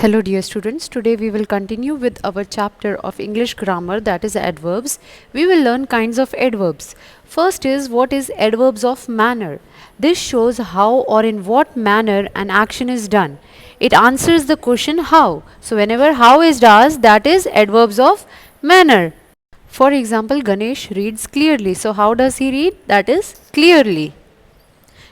Hello dear students, today we will continue with our chapter of English grammar, that is adverbs. We will learn kinds of adverbs. First is what is adverbs of manner. This shows how or in what manner an action is done. It answers the question how. So whenever how is asked, that is adverbs of manner. For example, Ganesh reads clearly. So how does he read? That is clearly.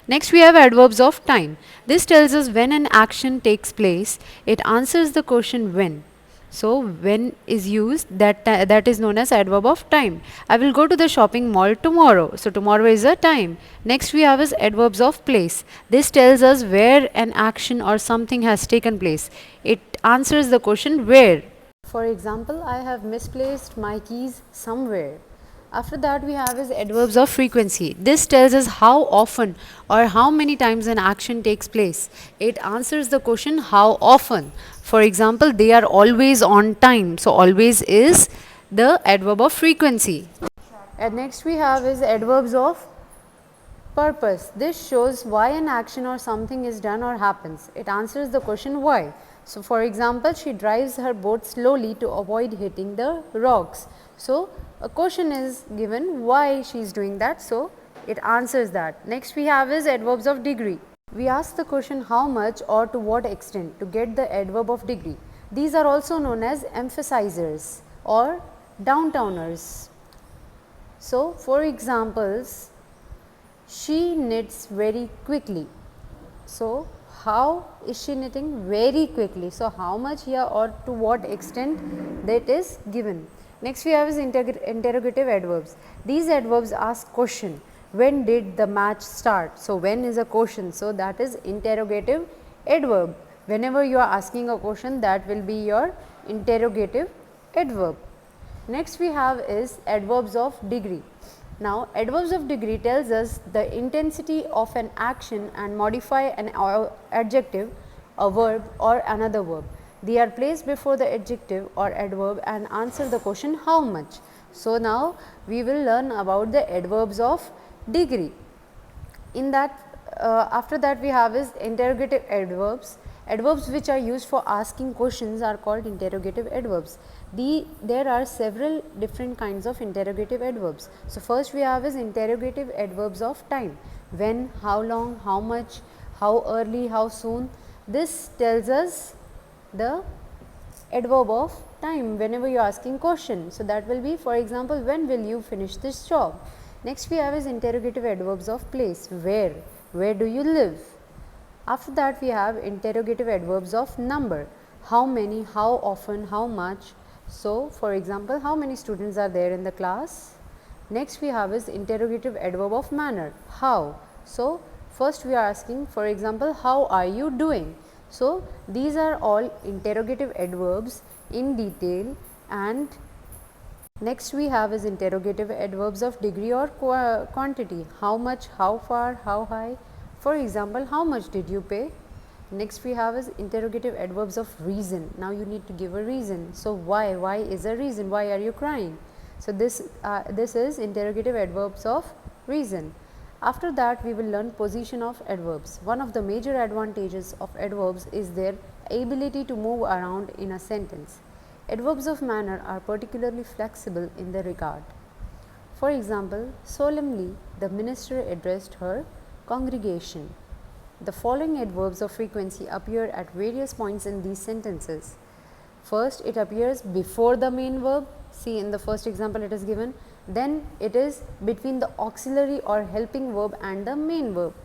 Next we have adverbs of time. This tells us when an action takes place. It answers the question when. So when is used, that is known as adverb of time. I will go to the shopping mall tomorrow. So tomorrow is a time. Next we have is adverbs of place. This tells us where an action or something has taken place. It answers the question where. For example, I have misplaced my keys somewhere. After that we have is adverbs of frequency. This tells us how often or how many times an action takes place. It answers the question how often. For example, they are always on time. So always is the adverb of frequency. And next we have is adverbs of purpose. This shows why an action or something is done or happens. It answers the question why. So for example, she drives her boat slowly to avoid hitting the rocks. So a question is given why she is doing that. So it answers that. Next we have is adverbs of degree. We ask the question how much or to what extent to get the adverb of degree. These are also known as emphasizers or downtowners. So for examples, she knits very quickly. So how is she knitting? Very quickly. So how much here or to what extent, that is given. Next we have is interrogative adverbs. These adverbs ask question. When did the match start? So when is a question. So that is interrogative adverb. Whenever you are asking a question, that will be your interrogative adverb. Next we have is adverbs of degree. Now adverbs of degree tells us the intensity of an action and modify an adjective, a verb or another verb. They are placed before the adjective or adverb and answer the question how much. So now we will learn about the adverbs of degree. In that after that we have is interrogative adverbs. Adverbs which are used for asking questions are called interrogative adverbs. There are several different kinds of interrogative adverbs. So first we have is interrogative adverbs of time. When, how long, how much, how early, how soon. This tells us the adverb of time whenever you are asking question. So that will be, for example, when will you finish this job. Next we have is interrogative adverbs of place. Where do you live. After that we have interrogative adverbs of number. How many, how often, how much. So for example, how many students are there in the class. Next we have is interrogative adverb of manner. How. So first we are asking, for example, how are you doing. So these are all interrogative adverbs in detail. And next we have is interrogative adverbs of degree or quantity. How much, how far, how high. For example, how much did you pay. Next we have is interrogative adverbs of reason. Now you need to give a reason. So why is a reason, why are you crying. So this is interrogative adverbs of reason. After that we will learn position of adverbs. One of the major advantages of adverbs is their ability to move around in a sentence. Adverbs of manner are particularly flexible in the regard. For example, solemnly the minister addressed her congregation. The following adverbs of frequency appear at various points in these sentences. First, it appears before the main verb. See, in the first example it is given. Then it is between the auxiliary or helping verb and the main verb.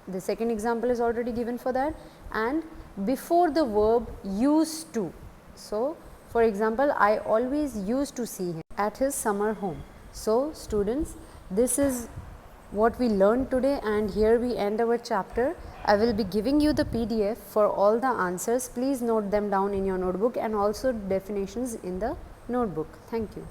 The second example is already given for that. And before the verb used to. So for example, I always used to see him at his summer home. So students, this is what we learned today, and here we end our chapter. I will be giving you the PDF for all the answers. Please note them down in your notebook and also definitions in the notebook. Thank you.